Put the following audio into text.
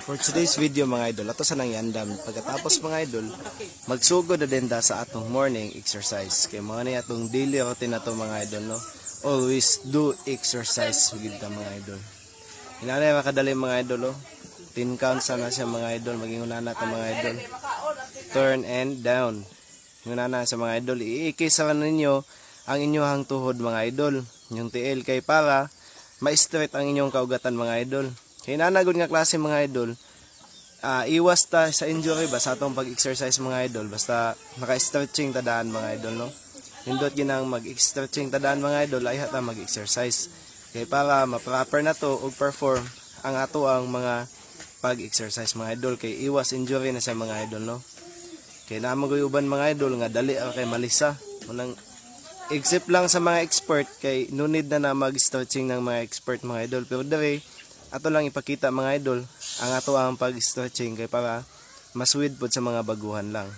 For today's video mga idol, ato sa nangyandam. Pagkatapos mga idol, magsugod na din da sa atong morning exercise. Kaya mga ni atong daily routine na to mga idol, no? Always do exercise with the mga idol. Hinanay makadali mga idol, oh. 10 counts sana siya mga idol. Maging unana natin mga idol. Turn and down. Unana sa mga idol. Iikisa ninyo ang inyong tuhod mga idol. Yung tiil kay para ma-straight ang inyong kaugatan mga idol. Kaya nanagod nga klase mga idol, iwas ta sa injury ba sa atong pag-exercise mga idol, basta naka-stretching tadaan mga idol, no? Nindot ginang mag-stretching tadaan mga idol, ay hata mag-exercise. Kaya para ma-proper na to o perform ang ato ang mga pag-exercise mga idol, kay iwas injury na sa mga idol, no? Kaya namagoy uban mga idol nga dali kay malisa. Unang except lang sa mga expert kay no need na mag-stretching ng mga expert mga idol, pero dere ato lang ipakita mga idol ang ato ang pag-stretching kay para masweet pod sa mga baguhan lang.